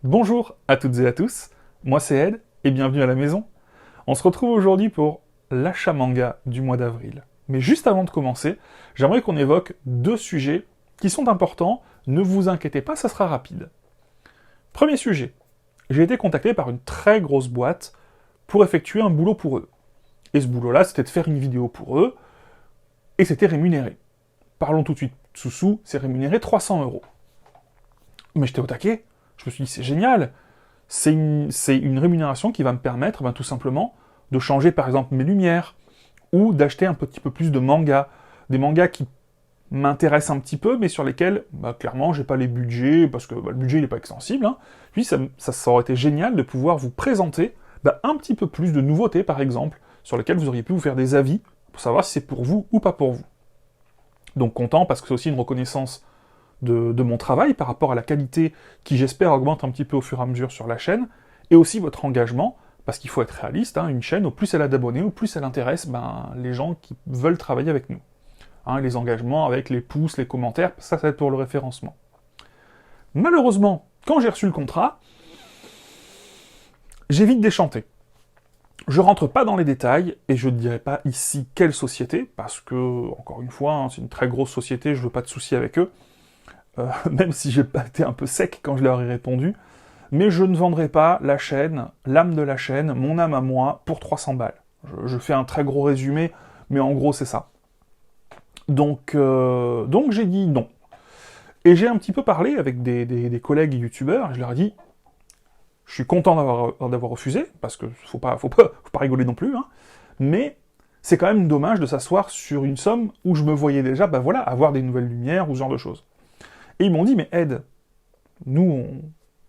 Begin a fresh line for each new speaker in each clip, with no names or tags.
Bonjour à toutes et à tous, moi c'est Ed et bienvenue à la maison. On se retrouve aujourd'hui pour l'achat manga du mois d'avril. Mais juste avant de commencer, j'aimerais qu'on évoque deux sujets qui sont importants, ne vous inquiétez pas, ça sera rapide. Premier sujet, j'ai été contacté par une très grosse boîte pour effectuer un boulot pour eux. Et ce boulot-là, c'était de faire une vidéo pour eux, et c'était rémunéré. Parlons tout de suite sous, c'est rémunéré 300 €. Mais j'étais au taquet, je me suis dit c'est génial, c'est une rémunération qui va me permettre tout simplement de changer par exemple mes lumières, ou d'acheter un petit peu plus de mangas, des mangas qui m'intéressent un petit peu, mais sur lesquels, clairement, j'ai pas les budgets, parce que le budget il est pas extensible. Puis ça aurait été génial de pouvoir vous présenter un petit peu plus de nouveautés, par exemple, sur lesquelles vous auriez pu vous faire des avis, pour savoir si c'est pour vous ou pas pour vous. Donc content, parce que c'est aussi une reconnaissance de mon travail par rapport à la qualité qui, j'espère, augmente un petit peu au fur et à mesure sur la chaîne, et aussi votre engagement, parce qu'il faut être réaliste, une chaîne, au plus elle a d'abonnés, au plus elle intéresse les gens qui veulent travailler avec nous. Les engagements avec les pouces, les commentaires, ça va être pour le référencement. Malheureusement, quand j'ai reçu le contrat, j'ai vite déchanté. Je rentre pas dans les détails, et je ne dirai pas ici quelle société, parce que, encore une fois, c'est une très grosse société, je veux pas de soucis avec eux, même si j'ai été un peu sec quand je leur ai répondu, mais je ne vendrai pas la chaîne, l'âme de la chaîne, mon âme à moi, pour 300 balles. Je fais un très gros résumé, mais en gros c'est ça. Donc j'ai dit non. Et j'ai un petit peu parlé avec des collègues youtubeurs, et je leur ai dit, je suis content d'avoir refusé, parce que faut pas rigoler non plus, mais c'est quand même dommage de s'asseoir sur une somme où je me voyais déjà, avoir des nouvelles lumières, ou ce genre de choses. Et ils m'ont dit, mais Ed, nous,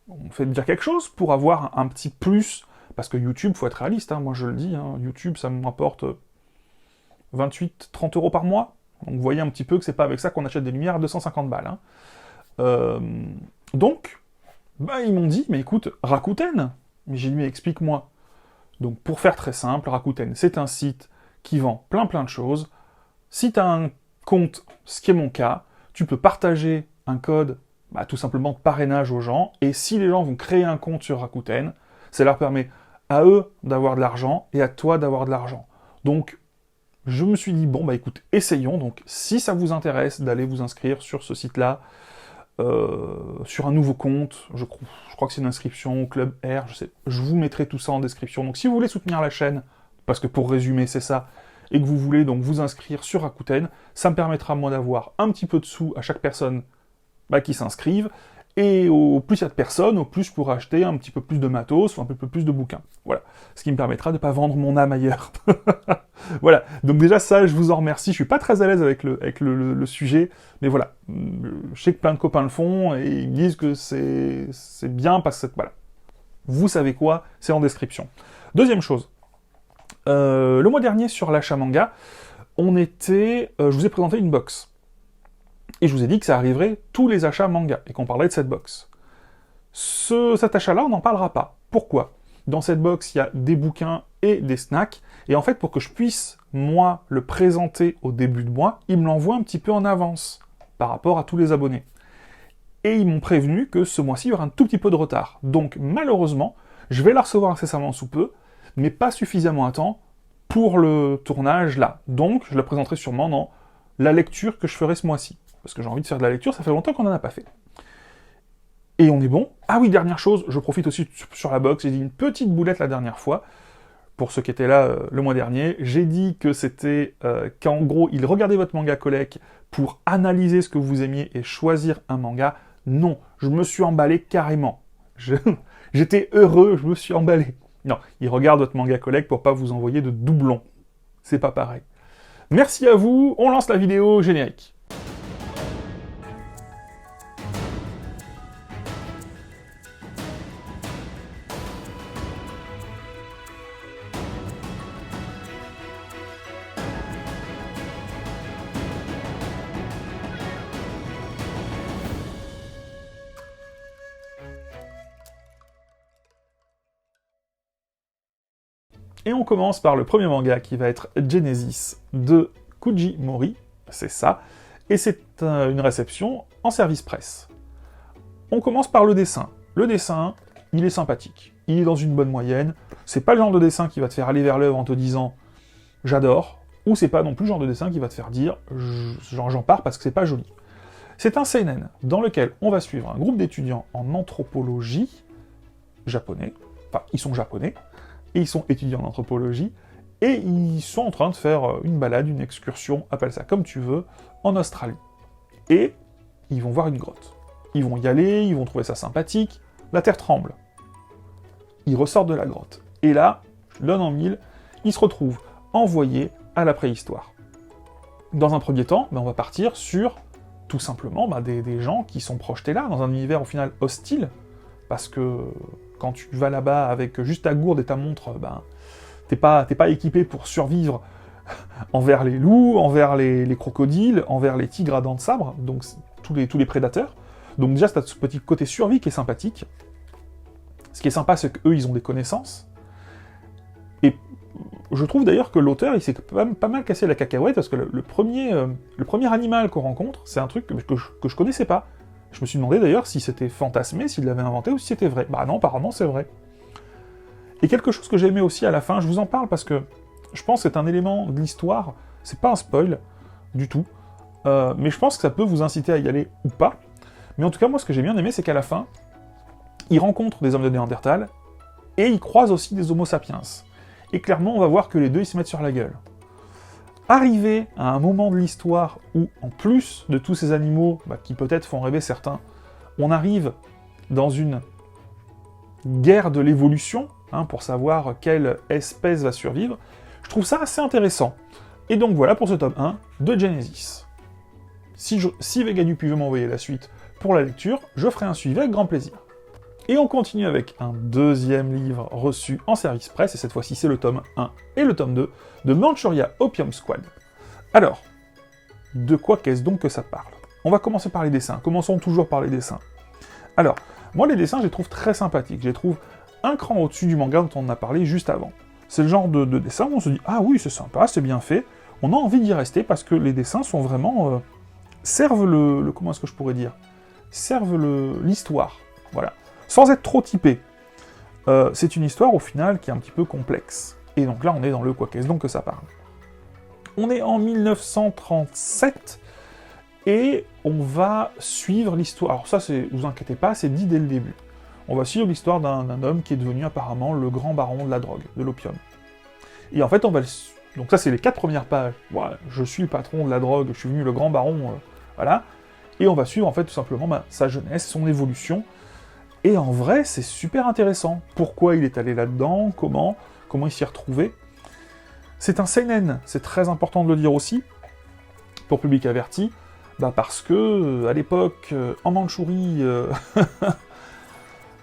on fait déjà quelque chose pour avoir un petit plus, parce que YouTube, faut être réaliste, moi je le dis, YouTube, ça me rapporte 28-30 € par mois, donc vous voyez un petit peu que c'est pas avec ça qu'on achète des lumières à 250 balles. Donc, ils m'ont dit, mais écoute, Rakuten, mais j'ai dit, mais explique-moi. Donc pour faire très simple, Rakuten, c'est un site qui vend plein de choses. Si tu as un compte, ce qui est mon cas, tu peux partager un code, tout simplement de parrainage aux gens, et si les gens vont créer un compte sur Rakuten, ça leur permet à eux d'avoir de l'argent, et à toi d'avoir de l'argent. Donc, je me suis dit, écoute, essayons, donc si ça vous intéresse d'aller vous inscrire sur ce site-là, sur un nouveau compte, je crois que c'est une inscription au Club R, je vous mettrai tout ça en description. Donc si vous voulez soutenir la chaîne, parce que pour résumer c'est ça, et que vous voulez donc vous inscrire sur Rakuten, ça me permettra moi d'avoir un petit peu de sous à chaque personne qui s'inscrivent, et au plus il y a de personnes, au plus je pourrai acheter un petit peu plus de matos, ou un peu plus de bouquins. Voilà. Ce qui me permettra de ne pas vendre mon âme ailleurs. Voilà. Donc déjà ça, je vous en remercie. Je suis pas très à l'aise avec le sujet, mais voilà. Je sais que plein de copains le font, et ils me disent que c'est bien, parce que voilà. Vous savez quoi, c'est en description. Deuxième chose. Le mois dernier, sur l'achat manga, je vous ai présenté une box. Et je vous ai dit que ça arriverait tous les achats manga, et qu'on parlait de cette box. Cet achat-là, on n'en parlera pas. Pourquoi ? Dans cette box, il y a des bouquins et des snacks, et en fait, pour que je puisse, moi, le présenter au début de mois, ils me l'envoient un petit peu en avance, par rapport à tous les abonnés. Et ils m'ont prévenu que ce mois-ci, il y aura un tout petit peu de retard. Donc, malheureusement, je vais la recevoir incessamment sous peu, mais pas suffisamment à temps pour le tournage là. Donc, je la présenterai sûrement dans la lecture que je ferai ce mois-ci. Parce que j'ai envie de faire de la lecture, ça fait longtemps qu'on n'en a pas fait. Et on est bon. Ah oui, dernière chose, je profite aussi sur la box, j'ai dit une petite boulette la dernière fois, pour ceux qui étaient là le mois dernier, j'ai dit que c'était qu'en gros, il regardait votre manga collect pour analyser ce que vous aimiez et choisir un manga. Non, je me suis emballé carrément. J'étais heureux, je me suis emballé. Non, il regarde votre manga collect pour pas vous envoyer de doublons. C'est pas pareil. Merci à vous, on lance la vidéo générique. Et on commence par le premier manga qui va être Genesis de Kuji Mori, c'est ça, et c'est une réception en service presse. On commence par le dessin. Le dessin, il est sympathique. Il est dans une bonne moyenne. C'est pas le genre de dessin qui va te faire aller vers l'œuvre en te disant « j'adore », ou c'est pas non plus le genre de dessin qui va te faire dire « j'en pars parce que c'est pas joli ». C'est un seinen dans lequel on va suivre un groupe d'étudiants en anthropologie japonais, enfin, ils sont japonais, et ils sont étudiants en anthropologie, et ils sont en train de faire une balade, une excursion, appelle ça comme tu veux, en Australie. Et ils vont voir une grotte. Ils vont y aller, ils vont trouver ça sympathique, la terre tremble. Ils ressortent de la grotte. Et là, l'un en mille, ils se retrouvent envoyés à la préhistoire. Dans un premier temps, on va partir sur, tout simplement, des gens qui sont projetés là, dans un univers au final hostile, parce que quand tu vas là-bas avec juste ta gourde et ta montre, t'es pas équipé pour survivre envers les loups, envers les crocodiles, envers les tigres à dents de sabre, donc tous les prédateurs. Donc déjà, t'as ce petit côté survie qui est sympathique. Ce qui est sympa, c'est qu'eux, ils ont des connaissances. Et je trouve d'ailleurs que l'auteur, il s'est pas mal cassé la cacahuète, parce que le premier animal qu'on rencontre, c'est un truc que je connaissais pas. Je me suis demandé d'ailleurs si c'était fantasmé, s'il l'avait inventé, ou si c'était vrai. Bah non, apparemment c'est vrai. Et quelque chose que j'ai aimé aussi à la fin, je vous en parle parce que je pense que c'est un élément de l'histoire, c'est pas un spoil du tout, mais je pense que ça peut vous inciter à y aller ou pas. Mais en tout cas, moi, ce que j'ai bien aimé, c'est qu'à la fin, il rencontre des hommes de Néandertal, et il croise aussi des Homo sapiens. Et clairement, on va voir que les deux, ils se mettent sur la gueule. Arrivé à un moment de l'histoire où, en plus de tous ces animaux, qui peut-être font rêver certains, on arrive dans une guerre de l'évolution, pour savoir quelle espèce va survivre, je trouve ça assez intéressant. Et donc voilà pour ce tome 1 de Genesis. Si Vega Dupuis veut m'envoyer la suite pour la lecture, je ferai un suivi avec grand plaisir. Et on continue avec un deuxième livre reçu en service presse, et cette fois-ci c'est le tome 1 et le tome 2 de Manchuria Opium Squad. Alors, de quoi qu'est-ce donc que ça parle? On va commencer par les dessins, commençons toujours par les dessins. Alors, moi les dessins je les trouve très sympathiques, je les trouve un cran au-dessus du manga dont on a parlé juste avant. C'est le genre de dessin où on se dit « Ah oui, c'est sympa, c'est bien fait », on a envie d'y rester parce que les dessins sont vraiment... servent comment est-ce que je pourrais dire? Servent l'histoire, voilà. Sans être trop typé. C'est une histoire, au final, qui est un petit peu complexe. Et donc là, on est dans le quoi qu'est-ce donc que ça parle. On est en 1937, et on va suivre l'histoire... Alors ça, vous inquiétez pas, c'est dit dès le début. On va suivre l'histoire d'un homme qui est devenu apparemment le grand baron de la drogue, de l'opium. Et en fait, on va donc ça, c'est les 4 premières pages. Voilà, je suis le patron de la drogue, je suis venu le grand baron, voilà. Et on va suivre, en fait, tout simplement, sa jeunesse, son évolution. Et en vrai, c'est super intéressant. Pourquoi il est allé là-dedans, comment il s'y est retrouvé. C'est un seinen, c'est très important de le dire aussi, pour public averti, parce que, à l'époque, en Mandchourie...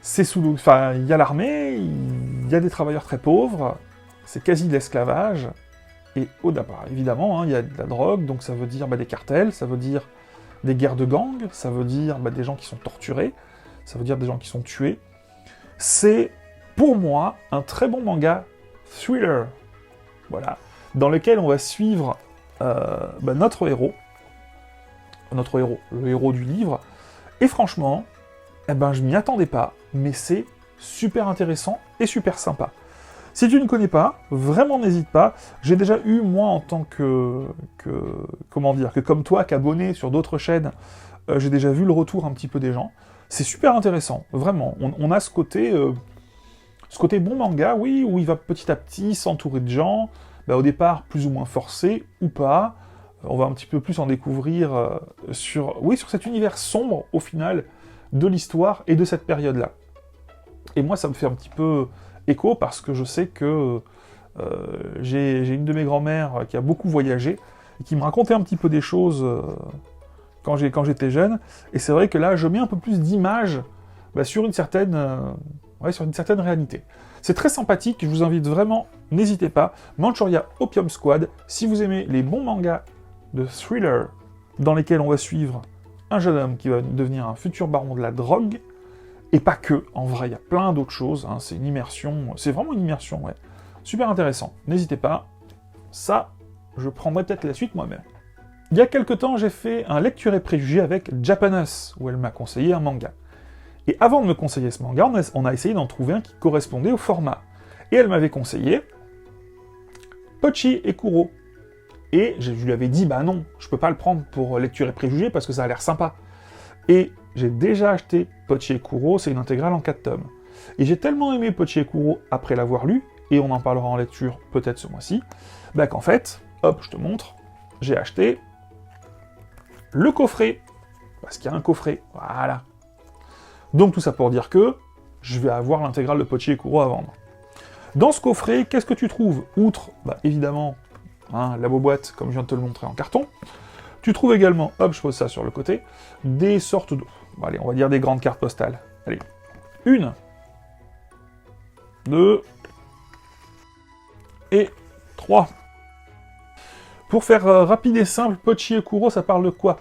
il y a l'armée, il y a des travailleurs très pauvres, c'est quasi de l'esclavage, et évidemment, il y a de la drogue, donc ça veut dire des cartels, ça veut dire des guerres de gangs, ça veut dire des gens qui sont torturés, ça veut dire des gens qui sont tués. C'est, pour moi, un très bon manga thriller, voilà, dans lequel on va suivre notre héros, le héros du livre, et franchement, je m'y attendais pas, mais c'est super intéressant et super sympa. Si tu ne connais pas, vraiment n'hésite pas. J'ai déjà eu, moi, en tant que comme toi, qu'abonné sur d'autres chaînes, j'ai déjà vu le retour un petit peu des gens. C'est super intéressant, vraiment. On a ce côté bon manga, oui, où il va petit à petit s'entourer de gens, au départ plus ou moins forcés, ou pas. On va un petit peu plus en découvrir sur cet univers sombre, au final, de l'histoire et de cette période-là. Et moi, ça me fait un petit peu écho, parce que je sais que j'ai une de mes grand-mères qui a beaucoup voyagé, et qui me racontait un petit peu des choses quand j'étais jeune, et c'est vrai que là, je mets un peu plus d'images sur une certaine réalité. C'est très sympathique, je vous invite vraiment, n'hésitez pas, Manchuria Opium Squad, si vous aimez les bons mangas de thriller, dans lesquels on va suivre un jeune homme qui va devenir un futur baron de la drogue, et pas que, en vrai, il y a plein d'autres choses, c'est une immersion, c'est vraiment une immersion, ouais. Super intéressant, n'hésitez pas, ça, je prendrai peut-être la suite moi-même. Il y a quelque temps, j'ai fait un lecture et préjugé avec Japanus, où elle m'a conseillé un manga. Et avant de me conseiller ce manga, on a essayé d'en trouver un qui correspondait au format. Et elle m'avait conseillé Pochi et Kuro. Et je lui avais dit, bah non, je peux pas le prendre pour Lecture et Préjugés parce que ça a l'air sympa. Et j'ai déjà acheté Pochi et Kuro, c'est une intégrale en 4 tomes. Et j'ai tellement aimé Pochi et Kuro après l'avoir lu, et on en parlera en lecture peut-être ce mois-ci, bah qu'en fait, hop, je te montre, j'ai acheté le coffret. Parce qu'il y a un coffret, voilà. Donc tout ça pour dire que je vais avoir l'intégrale de Pochi et Kuro à vendre. Dans ce coffret, qu'est-ce que tu trouves? Outre, bah, évidemment, hein, la boîte, comme je viens de te le montrer en carton, tu trouves également, hop, je pose ça sur le côté, des sortes de... Bon, allez, on va dire des grandes cartes postales. Allez, 1, 2, et 3. Pour faire rapide et simple, Pochi et Kuro, ça parle de quoi?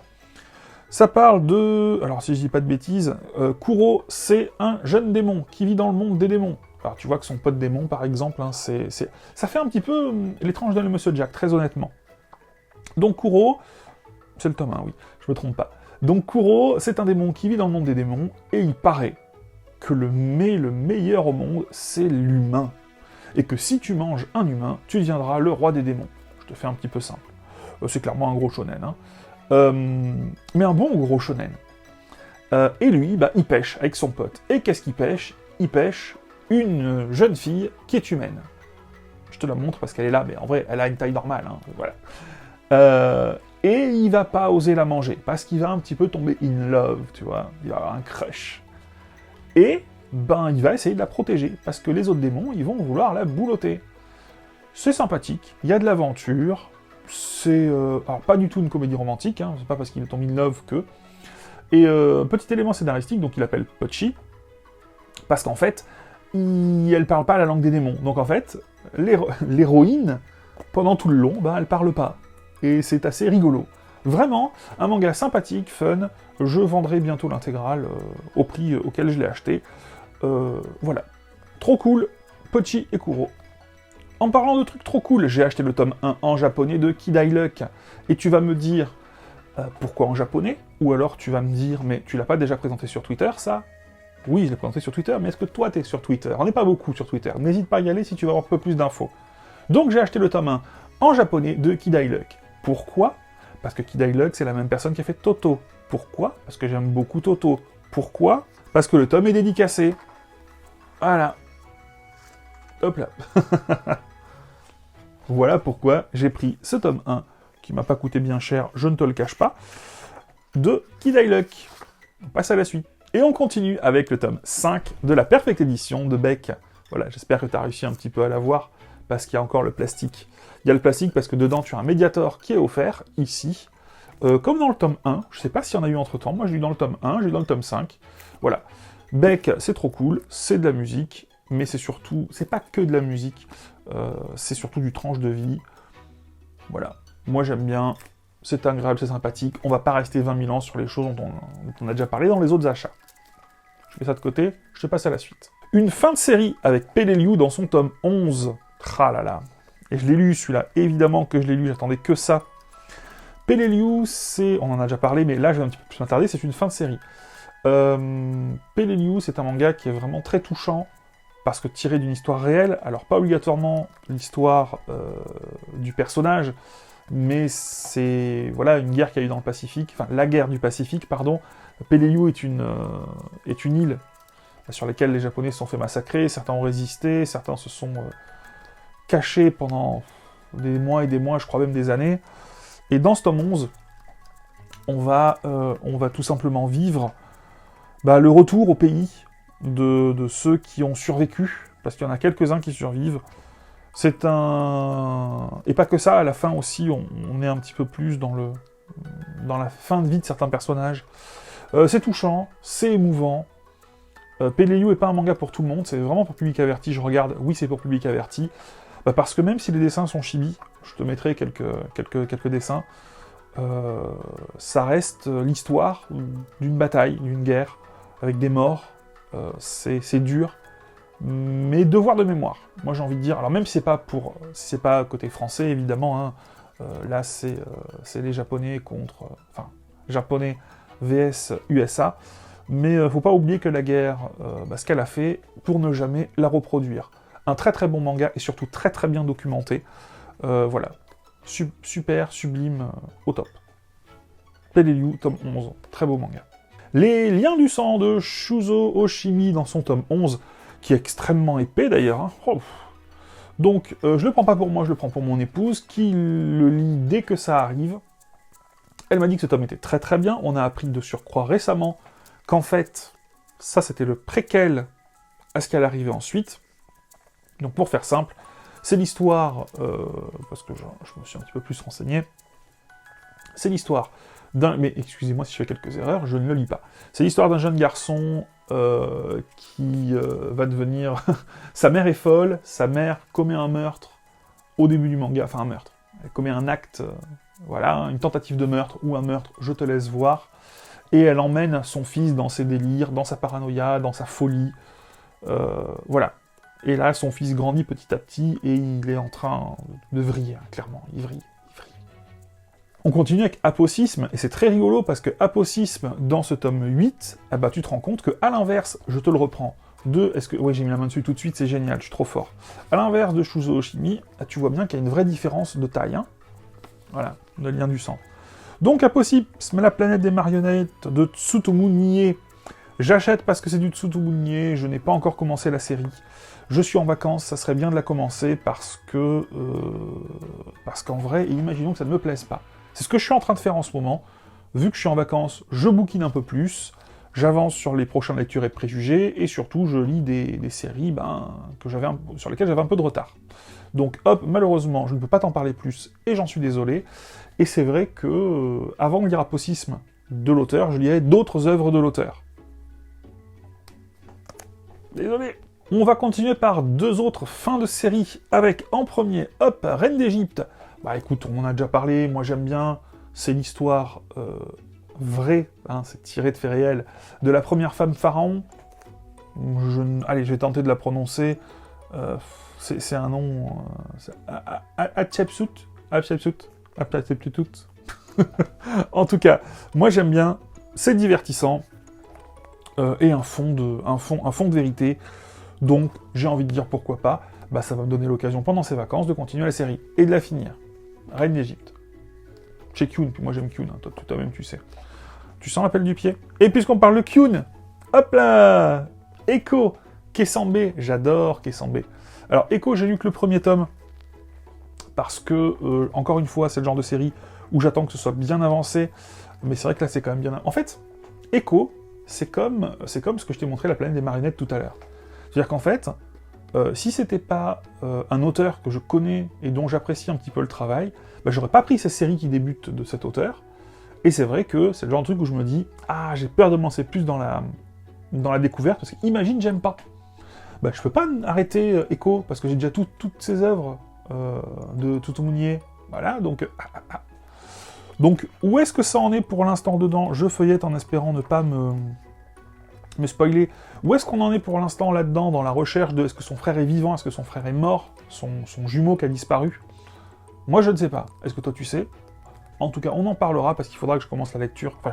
Ça parle de... Alors, si je dis pas de bêtises, Kuro, c'est un jeune démon qui vit dans le monde des démons. Alors, tu vois que son pote démon, par exemple, hein, ça fait un petit peu l'étrange de le Monsieur Jack, très honnêtement. Donc, Kuro... C'est le tome 1, oui, je me trompe pas. Donc, Kuro, c'est un démon qui vit dans le monde des démons, et il paraît que le meilleur au monde, c'est l'humain. Et que si tu manges un humain, tu deviendras le roi des démons. Je te fais un petit peu simple. C'est clairement un gros shonen, hein. Mais un bon gros shonen. Et lui, bah, il pêche avec son pote. Et qu'est-ce qu'il pêche? Il pêche une jeune fille qui est humaine. Je te la montre parce qu'elle est là, mais en vrai, elle a une taille normale, hein, voilà. Et il va pas oser la manger, parce qu'il va un petit peu tomber in love, tu vois. Il va avoir un crush. Et, ben, il va essayer de la protéger, parce que les autres démons, ils vont vouloir la boulotter. C'est sympathique, il y a de l'aventure, c'est... alors, pas du tout une comédie romantique, hein, c'est pas parce qu'il tombe in love que... Et petit élément scénaristique, donc il appelle Pochi, parce qu'en fait, elle parle pas la langue des démons. Donc en fait, l'héroïne, pendant tout le long, bah, elle parle pas. Et c'est assez rigolo. Vraiment, un manga sympathique, fun, je vendrai bientôt l'intégrale au prix auquel je l'ai acheté. Voilà. Trop cool, Pochi et Kuro. En parlant de trucs trop cool, j'ai acheté le tome 1 en japonais de Kid I Luck. Et tu vas me dire, pourquoi en japonais? Ou alors tu vas me dire, mais tu l'as pas déjà présenté sur Twitter, ça? Oui, je l'ai présenté sur Twitter, mais est-ce que toi t'es sur Twitter? On n'est pas beaucoup sur Twitter, n'hésite pas à y aller si tu veux avoir un peu plus d'infos. Donc j'ai acheté le tome 1 en japonais de Kid I Luck. Pourquoi? Parce que Kid I Luck, c'est la même personne qui a fait Toto. Pourquoi? Parce que j'aime beaucoup Toto. Pourquoi? Parce que le tome est dédicacé. Voilà. Hop là. Voilà pourquoi j'ai pris ce tome 1, qui m'a pas coûté bien cher, je ne te le cache pas, de Kid I Luck. On passe à la suite. Et on continue avec le tome 5 de la Perfect Edition de Beck. Voilà, j'espère que tu as réussi un petit peu à la voir, parce qu'il y a encore le plastique. Il y a le plastique parce que dedans, tu as un Mediator qui est offert, ici, comme dans le tome 1. Je sais pas s'il y en a eu entre-temps. Moi, j'ai eu dans le tome 1, j'ai eu dans le tome 5. Voilà. Beck, c'est trop cool, c'est de la musique, mais c'est surtout... C'est pas que de la musique, c'est surtout du tranche de vie. Voilà. Moi, j'aime bien, c'est agréable, c'est sympathique. On va pas rester 20 000 ans sur les choses dont on a déjà parlé dans les autres achats. Je mets ça de côté, je te passe à la suite. Une fin de série avec Peleliu dans son tome 11. Tralala. Et je l'ai lu, celui-là, évidemment que je l'ai lu, j'attendais que ça. Peleliu, c'est... On en a déjà parlé, mais là, je vais un petit peu plus m'attarder, c'est une fin de série. Peleliu, c'est un manga qui est vraiment très touchant, parce que tiré d'une histoire réelle, alors pas obligatoirement l'histoire du personnage, mais c'est, voilà, une guerre qu'il y a eu dans le Pacifique, enfin, la guerre du Pacifique, pardon. Peleliu est une île sur laquelle les Japonais se sont fait massacrer, certains ont résisté, certains se sont... caché pendant des mois et des mois, je crois même des années. Et dans ce tome 11, on va tout simplement vivre le retour au pays de ceux qui ont survécu, parce qu'il y en a quelques-uns qui survivent. C'est un... Et pas que ça, à la fin aussi, on est un petit peu plus dans la fin de vie de certains personnages. C'est touchant, c'est émouvant. Peleliu est pas un manga pour tout le monde, c'est vraiment pour public averti, je regarde, oui c'est pour public averti. Parce que même si les dessins sont chibi, je te mettrai quelques dessins, ça reste l'histoire d'une bataille, d'une guerre, avec des morts, c'est dur, mais devoir de mémoire. Moi j'ai envie de dire, alors même si c'est pas côté français évidemment, hein, là c'est les Japonais contre, enfin, Japonais vs USA, mais faut pas oublier que la guerre, ce qu'elle a fait, pour ne jamais la reproduire. Un très très bon manga, et surtout très très bien documenté. Voilà. Super, sublime, au top. Peleliu, tome 11, très beau manga. Les liens du sang de Shuzo Oshimi dans son tome 11, qui est extrêmement épais d'ailleurs. Hein. Oh. Donc, je le prends pas pour moi, je le prends pour mon épouse, qui le lit dès que ça arrive. Elle m'a dit que ce tome était très très bien. On a appris de surcroît récemment qu'en fait, ça c'était le préquel à ce qui allait arriver ensuite. Donc pour faire simple, c'est l'histoire, parce que je me suis un petit peu plus renseigné, c'est l'histoire d'un... Mais excusez-moi si je fais quelques erreurs, je ne le lis pas. C'est l'histoire d'un jeune garçon qui va devenir... Sa mère est folle, sa mère commet un meurtre au début du manga, enfin un meurtre. Elle commet un acte, voilà, une tentative de meurtre ou un meurtre, je te laisse voir. Et elle emmène son fils dans ses délires, dans sa paranoïa, dans sa folie. Voilà. Et là, son fils grandit petit à petit et il est en train de vriller, hein, clairement. Il vrille. On continue avec Apocisme, et c'est très rigolo parce que Apocisme, dans ce tome 8, eh ben, tu te rends compte que, à l'inverse, je te le reprends, ouais, j'ai mis la main dessus tout de suite, c'est génial, je suis trop fort. À l'inverse de Shuzo Oshimi, tu vois bien qu'il y a une vraie différence de taille, hein. Voilà, de lien du sang. Donc Apocisme, la planète des marionnettes de Tsutomu Nie. J'achète parce que c'est du Tsutomu Nie, je n'ai pas encore commencé la série. Je suis en vacances, ça serait bien de la commencer parce qu'en vrai, imaginons que ça ne me plaise pas. C'est ce que je suis en train de faire en ce moment. Vu que je suis en vacances, je bouquine un peu plus, j'avance sur les prochaines lectures et préjugés, et surtout, je lis des séries sur lesquelles j'avais un peu de retard. Donc hop, malheureusement, je ne peux pas t'en parler plus, et j'en suis désolé. Et c'est vrai que, avant de lire Apocisme de l'auteur, je lirais d'autres œuvres de l'auteur. Désolé. On va continuer par deux autres fins de série, avec en premier, hop, Reine d'Égypte. Bah écoute, on en a déjà parlé, moi j'aime bien, c'est l'histoire vraie, hein, c'est tiré de faits réels, de la première femme pharaon. Allez, je vais tenter de la prononcer, c'est un nom... Hatshepsut. En tout cas, moi j'aime bien, c'est divertissant, et un fond de vérité. Donc, j'ai envie de dire pourquoi pas, bah ça va me donner l'occasion pendant ces vacances de continuer la série, et de la finir. Reine d'Égypte. Chez Kyun, puis moi j'aime Kyun, hein, toi toi-même tu sais. Tu sens l'appel du pied. Et puisqu'on parle de Kyun, hop là Echo, Kesambe, j'adore Kesambe. Alors Echo, j'ai lu que le premier tome, parce que, encore une fois, c'est le genre de série où j'attends que ce soit bien avancé, mais c'est vrai que là c'est quand même bien... En fait, Echo, c'est comme ce que je t'ai montré, la planète des marionnettes tout à l'heure. C'est-à-dire qu'en fait, si c'était pas un auteur que je connais et dont j'apprécie un petit peu le travail, bah, j'aurais pas pris ces séries qui débutent de cet auteur. Et c'est vrai que c'est le genre de truc où je me dis « Ah, j'ai peur de me lancer plus dans la découverte, parce qu'imagine, j'aime pas. » Bah, je peux pas arrêter Echo, parce que j'ai déjà toutes ces œuvres de Tsutomu Nie. Voilà, donc... Donc, où est-ce que ça en est pour l'instant dedans? Je feuillette en espérant ne pas me spoiler. Où est-ce qu'on en est pour l'instant là-dedans, dans la recherche de est-ce que son frère est vivant, est-ce que son frère est mort, son jumeau qui a disparu? Moi, je ne sais pas. Est-ce que toi, tu sais? En tout cas, on en parlera, parce qu'il faudra que je commence la lecture. Enfin,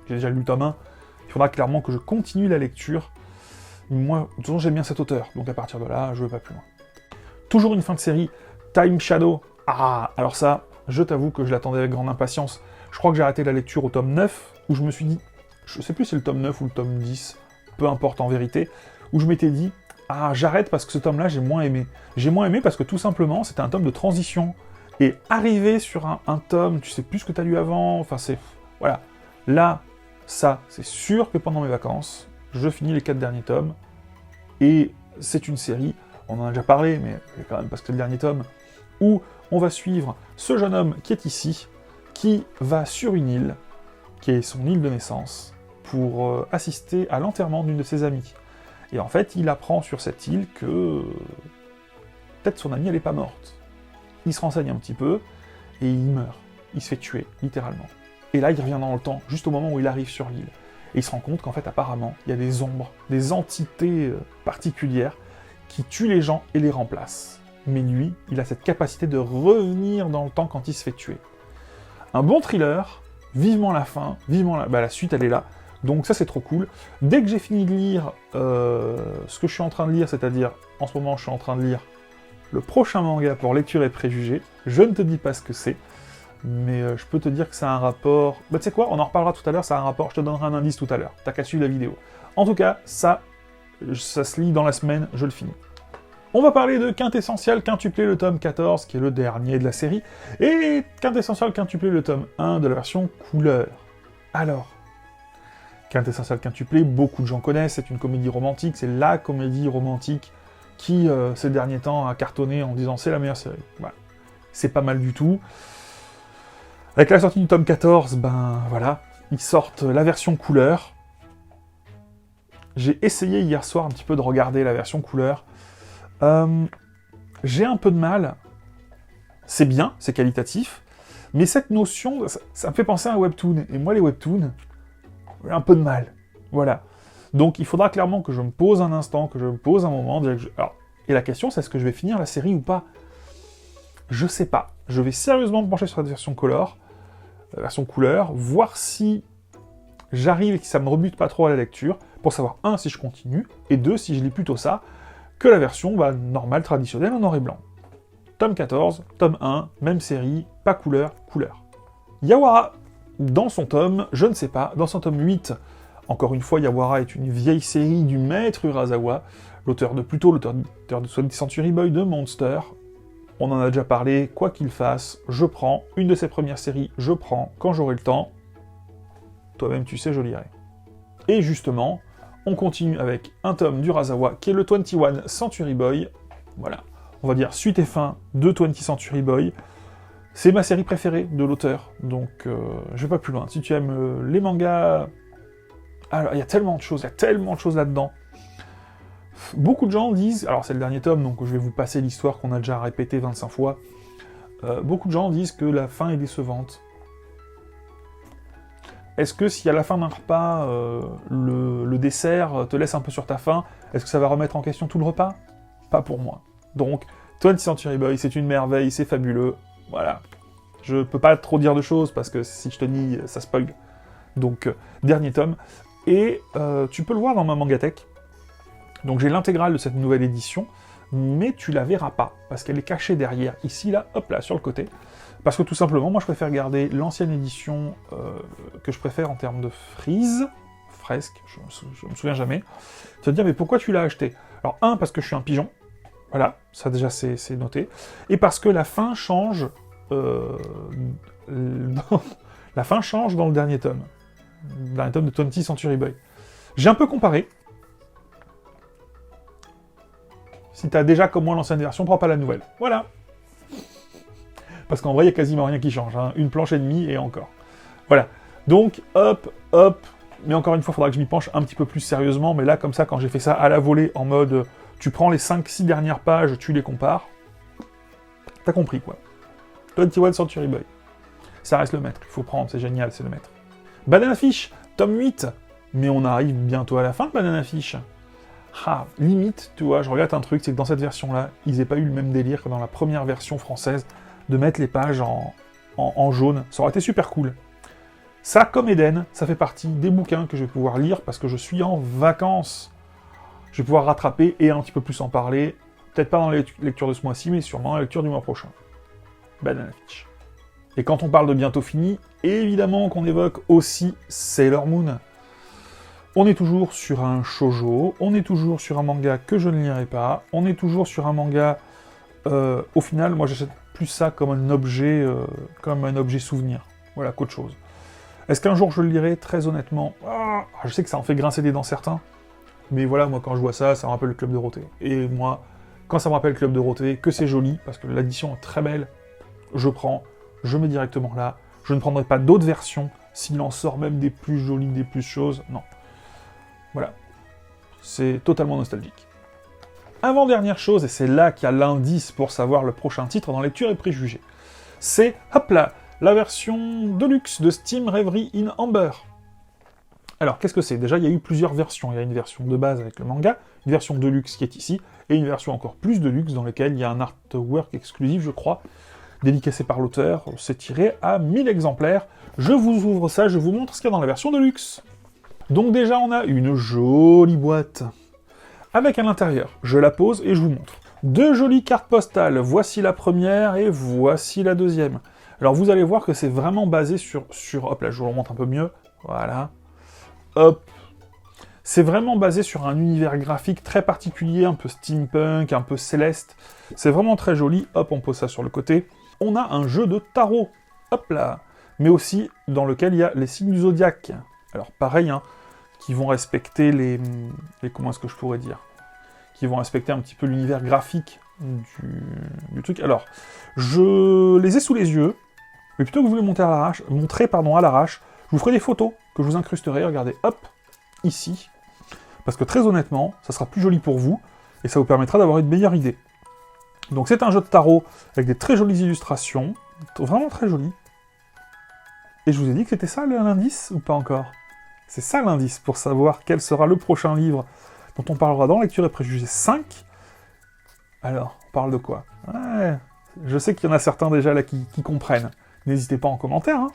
j'ai déjà lu le tome 1. Il faudra clairement que je continue la lecture. Moi, de toute façon, j'aime bien cet auteur, donc à partir de là, je ne vais pas plus loin. Toujours une fin de série, Time Shadow. Ah, alors ça, je t'avoue que je l'attendais avec grande impatience. Je crois que j'ai arrêté la lecture au tome 9, où je me suis dit... Je sais plus si c'est le tome 9 ou le tome 10... peu importe en vérité, où je m'étais dit « Ah, j'arrête parce que ce tome-là, j'ai moins aimé. » J'ai moins aimé parce que tout simplement, c'était un tome de transition. Et arriver sur un tome, tu sais plus ce que t'as lu avant, enfin c'est... Voilà. Là, ça, c'est sûr que pendant mes vacances, je finis les 4 derniers tomes, et c'est une série, on en a déjà parlé, mais quand même parce que c'est le dernier tome, où on va suivre ce jeune homme qui est ici, qui va sur une île, qui est son île de naissance, pour assister à l'enterrement d'une de ses amies. Et en fait, il apprend sur cette île que peut-être son amie, elle est pas morte. Il se renseigne un petit peu, et il meurt. Il se fait tuer, littéralement. Et là, il revient dans le temps, juste au moment où il arrive sur l'île. Et il se rend compte qu'en fait, apparemment, il y a des ombres, des entités particulières qui tuent les gens et les remplacent. Mais lui, il a cette capacité de revenir dans le temps quand il se fait tuer. Un bon thriller, vivement la fin, vivement la suite, elle est là. Donc ça, c'est trop cool. Dès que j'ai fini de lire ce que je suis en train de lire, c'est-à-dire, en ce moment, je suis en train de lire le prochain manga pour Lecture et Préjugés, je ne te dis pas ce que c'est, mais je peux te dire que ça a un rapport... Bah tu sais quoi, on en reparlera tout à l'heure, ça a un rapport, je te donnerai un indice tout à l'heure, t'as qu'à suivre la vidéo. En tout cas, ça se lit dans la semaine, je le finis. On va parler de Quintessential Quintuplé, le tome 14, qui est le dernier de la série, et Quintessential Quintuplé, le tome 1 de la version couleur. Alors, Quintessential Quintuplé, beaucoup de gens connaissent, c'est une comédie romantique, c'est la comédie romantique qui, ces derniers temps, a cartonné en disant c'est la meilleure série. Voilà. C'est pas mal du tout. Avec la sortie du tome 14, ben voilà, ils sortent la version couleur. J'ai essayé hier soir un petit peu de regarder la version couleur. J'ai un peu de mal. C'est bien, c'est qualitatif, mais cette notion, ça me fait penser à un webtoon. Et moi, les webtoons, j'ai un peu de mal. Voilà. Donc, il faudra clairement que je me pose un instant, que je me pose un moment. Alors, et la question, c'est est-ce que je vais finir la série ou pas? Je sais pas. Je vais sérieusement me pencher sur cette version color, la version couleur, voir si j'arrive et que ça me rebute pas trop à la lecture, pour savoir, 1, si je continue, et 2, si je lis plutôt ça, que la version normale, traditionnelle, en noir et blanc. Tome 14, tome 1, même série, pas couleur, couleur. Yawara, dans son tome, je ne sais pas, dans son tome 8, encore une fois, Yawara est une vieille série du maître Urasawa, l'auteur de 20th Century Boy, de Monster. On en a déjà parlé, quoi qu'il fasse, je prends. Une de ses premières séries, je prends, quand j'aurai le temps. Toi-même, tu sais, je lirai. Et justement, on continue avec un tome d'Urasawa, qui est le 21 Century Boy. Voilà, on va dire suite et fin de 20 Century Boy. C'est ma série préférée de l'auteur, donc je vais pas plus loin. Si tu aimes les mangas... Alors, il y a tellement de choses là-dedans. Beaucoup de gens disent... Alors, c'est le dernier tome, donc je vais vous passer l'histoire qu'on a déjà répétée 25 fois. Beaucoup de gens disent que la fin est décevante. Est-ce que si à la fin d'un repas, le dessert te laisse un peu sur ta faim, est-ce que ça va remettre en question tout le repas? Pas pour moi. Donc, 20th Century Boy, c'est une merveille, c'est fabuleux. Voilà. Je peux pas trop dire de choses, parce que si je te dis, ça spoil. Donc, dernier tome. Et tu peux le voir dans ma Mangatech. Donc j'ai l'intégrale de cette nouvelle édition, mais tu la verras pas, parce qu'elle est cachée derrière, ici, là, hop là, sur le côté. Parce que tout simplement, moi je préfère garder l'ancienne édition que je préfère en termes de fresque, je me souviens jamais. Tu vas te dire, mais pourquoi tu l'as acheté? Alors, parce que je suis un pigeon, voilà, ça déjà c'est noté, et parce que la fin change, la fin change dans le dernier tome de 20 Century Boy. J'ai un peu comparé. Si t'as déjà comme moi l'ancienne version, prends pas la nouvelle. Voilà. Parce qu'en vrai, il y a quasiment rien qui change. Hein. Une planche et demie et encore. Voilà. Donc, hop. Mais encore une fois, il faudra que je m'y penche un petit peu plus sérieusement. Mais là, comme ça, quand j'ai fait ça à la volée, en mode, tu prends les 5-6 dernières pages, tu les compares. T'as compris, quoi. 21 Century Boy. Ça reste le maître. Il faut prendre, c'est génial, c'est le maître. Banana Fish, tome 8. Mais on arrive bientôt à la fin de Banana Fish. Ah, limite, tu vois, je regrette un truc, c'est que dans cette version-là, ils n'aient pas eu le même délire que dans la première version française, de mettre les pages en jaune. Ça aurait été super cool. Ça, comme Eden, ça fait partie des bouquins que je vais pouvoir lire parce que je suis en vacances. Je vais pouvoir rattraper et un petit peu plus en parler. Peut-être pas dans les lectures de ce mois-ci, mais sûrement dans la lecture du mois prochain. Banana Fish. Et quand on parle de bientôt fini, évidemment qu'on évoque aussi Sailor Moon. On est toujours sur un shoujo, on est toujours sur un manga que je ne lirai pas, on est toujours sur un manga... au final, moi j'achète plus ça comme un objet souvenir, voilà, qu'autre chose. Est-ce qu'un jour je le lirai? Très honnêtement, je sais que ça en fait grincer des dents certains, mais voilà, moi quand je vois ça, ça me rappelle le Club Dorothée. Et moi, quand ça me rappelle le Club Dorothée, que c'est joli, parce que l'édition est très belle, je prends, je mets directement là, je ne prendrai pas d'autres versions, s'il en sort même des plus jolies, des plus choses, non. Voilà. C'est totalement nostalgique. Avant-dernière chose, et c'est là qu'il y a l'indice pour savoir le prochain titre dans Lecture et Préjugés, c'est, hop là, la version Deluxe de Steam Reverie in Amber. Alors, qu'est-ce que c'est? Déjà, il y a eu plusieurs versions. Il y a une version de base avec le manga, une version Deluxe qui est ici, et une version encore plus Deluxe dans laquelle il y a un artwork exclusif, je crois, dédicacé par l'auteur. C'est tiré à 1000 exemplaires. Je vous ouvre ça, je vous montre ce qu'il y a dans la version Deluxe. Donc déjà, on a une jolie boîte avec à l'intérieur. Je la pose et je vous montre. 2 jolies cartes postales. Voici la première et voici la deuxième. Alors vous allez voir que c'est vraiment basé sur... Hop là, je vous le montre un peu mieux. Voilà. Hop. C'est vraiment basé sur un univers graphique très particulier, un peu steampunk, un peu céleste. C'est vraiment très joli. Hop, on pose ça sur le côté. On a un jeu de tarot. Hop là. Mais aussi dans lequel il y a les signes du zodiaque. Alors pareil, hein, qui vont respecter les comment est-ce que je pourrais dire, qui vont respecter un petit peu l'univers graphique du truc. Alors, je les ai sous les yeux, mais plutôt que vous les montrer à l'arrache, je vous ferai des photos que je vous incrusterai, regardez, hop, ici, parce que très honnêtement, ça sera plus joli pour vous, et ça vous permettra d'avoir une meilleure idée. Donc c'est un jeu de tarot avec des très jolies illustrations, vraiment très jolies. Et je vous ai dit que c'était ça l'indice, ou pas encore? C'est ça l'indice pour savoir quel sera le prochain livre dont on parlera dans Lecture et Préjugés 5. Alors, on parle de quoi? Ouais, je sais qu'il y en a certains déjà là qui comprennent. N'hésitez pas en commentaire, hein.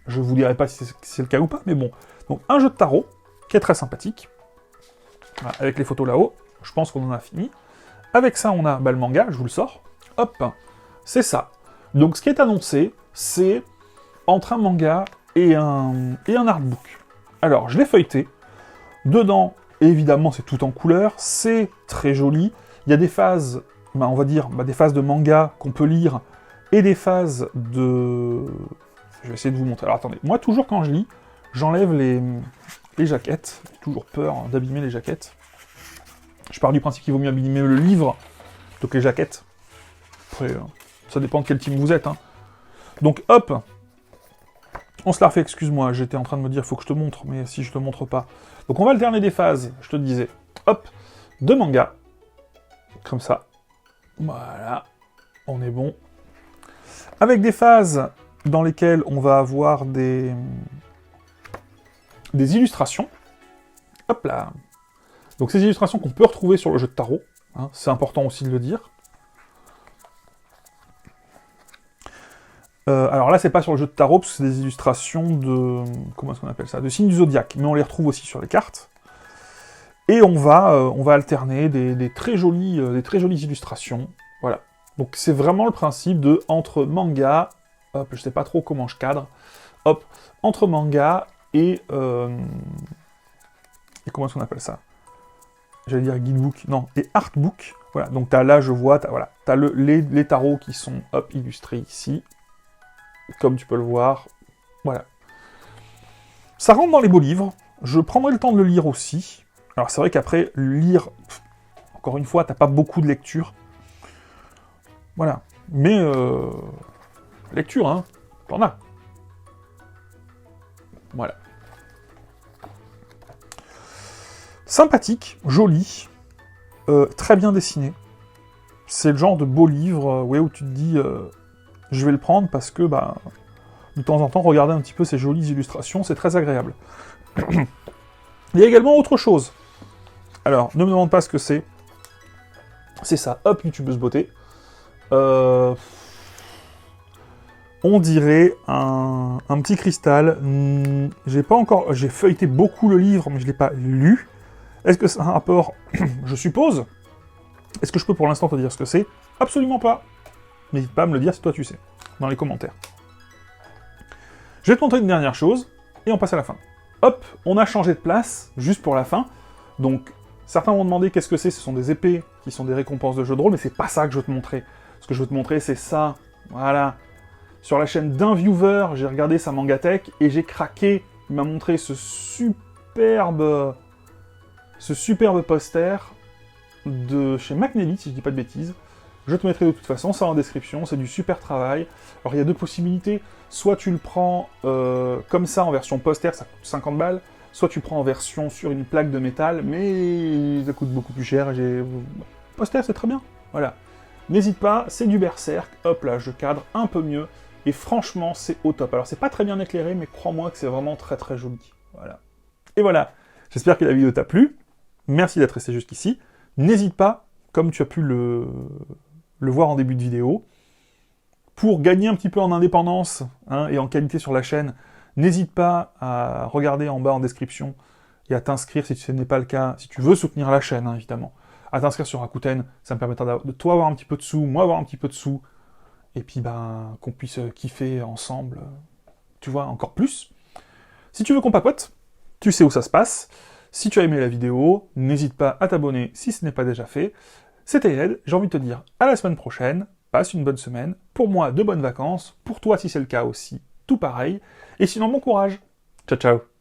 Je vous dirai pas si c'est le cas ou pas, mais bon. Donc, un jeu de tarot, qui est très sympathique. Voilà, avec les photos là-haut, je pense qu'on en a fini. Avec ça, on a le manga, je vous le sors. Hop, c'est ça. Donc, ce qui est annoncé, c'est entre un manga et un artbook. Alors, je l'ai feuilleté. Dedans, évidemment, c'est tout en couleur. C'est très joli. Il y a des phases, on va dire, des phases de manga qu'on peut lire et des phases de... Je vais essayer de vous montrer. Alors, attendez. Moi, toujours quand je lis, j'enlève les jaquettes. J'ai toujours peur d'abîmer les jaquettes. Je pars du principe qu'il vaut mieux abîmer le livre plutôt que les jaquettes. Après, ça dépend de quel team vous êtes, hein. Donc, hop, on se la refait, excuse-moi, j'étais en train de me dire, faut que je te montre, mais si je te montre pas. Donc on va alterner des phases, je te disais. Hop, de manga. Comme ça. Voilà, on est bon. Avec des phases dans lesquelles on va avoir des illustrations. Hop là. Donc ces illustrations qu'on peut retrouver sur le jeu de tarot, hein, c'est important aussi de le dire. Alors là, c'est pas sur le jeu de tarot, parce que c'est des illustrations de... Comment est-ce qu'on appelle ça? De signes du zodiaque, mais on les retrouve aussi sur les cartes. Et on va alterner des très jolies illustrations. Voilà. Donc c'est vraiment le principe de, entre manga... Hop, je sais pas trop comment je cadre. Hop, entre manga et comment est-ce qu'on appelle ça? J'allais dire guidebook, non, et artbook. Voilà, donc là, je vois, t'as les tarots qui sont, hop, illustrés ici. Comme tu peux le voir, voilà. Ça rentre dans les beaux livres, je prendrai le temps de le lire aussi. Alors c'est vrai qu'après, lire, encore une fois, t'as pas beaucoup de lecture. Voilà. Mais, lecture, hein, t'en as. Voilà. Sympathique, joli, très bien dessiné. C'est le genre de beau livre, ouais, où tu te dis... je vais le prendre parce que, de temps en temps, regarder un petit peu ces jolies illustrations, c'est très agréable. Il y a également autre chose. Alors, ne me demande pas ce que c'est. C'est ça, hop, youtubeuse beauté. On dirait un petit cristal. J'ai feuilleté beaucoup le livre, mais je ne l'ai pas lu. Est-ce que c'est un rapport? Je suppose. Est-ce que je peux pour l'instant te dire ce que c'est? Absolument pas. N'hésite pas à me le dire si toi tu sais, dans les commentaires. Je vais te montrer une dernière chose, et on passe à la fin. Hop, on a changé de place, juste pour la fin. Donc, certains m'ont demandé qu'est-ce que c'est, ce sont des épées qui sont des récompenses de jeux de rôle, mais c'est pas ça que je veux te montrer. Ce que je veux te montrer, c'est ça. Voilà. Sur la chaîne d'un viewer, j'ai regardé sa Mangatech, et j'ai craqué. Il m'a montré ce superbe poster de chez McNally, si je dis pas de bêtises. Je te mettrai de toute façon ça en description, c'est du super travail. Alors il y a deux possibilités, soit tu le prends comme ça en version poster, ça coûte 50 balles, soit tu prends en version sur une plaque de métal, mais ça coûte beaucoup plus cher, poster c'est très bien, voilà. N'hésite pas, c'est du Berserk, hop là, je cadre un peu mieux, et franchement c'est au top. Alors c'est pas très bien éclairé, mais crois-moi que c'est vraiment très très joli, voilà. Et voilà, j'espère que la vidéo t'a plu, merci d'être resté jusqu'ici, n'hésite pas, comme tu as pu le voir en début de vidéo. Pour gagner un petit peu en indépendance, hein, et en qualité sur la chaîne, n'hésite pas à regarder en bas en description et à t'inscrire si ce n'est pas le cas, si tu veux soutenir la chaîne, hein, évidemment. À t'inscrire sur Rakuten, ça me permettra de toi avoir un petit peu de sous, moi avoir un petit peu de sous, et puis ben qu'on puisse kiffer ensemble, tu vois, encore plus. Si tu veux qu'on papote, tu sais où ça se passe. Si tu as aimé la vidéo, n'hésite pas à t'abonner si ce n'est pas déjà fait. C'était Ed, j'ai envie de te dire à la semaine prochaine, passe une bonne semaine, pour moi de bonnes vacances, pour toi si c'est le cas aussi, tout pareil, et sinon bon courage. Ciao ciao.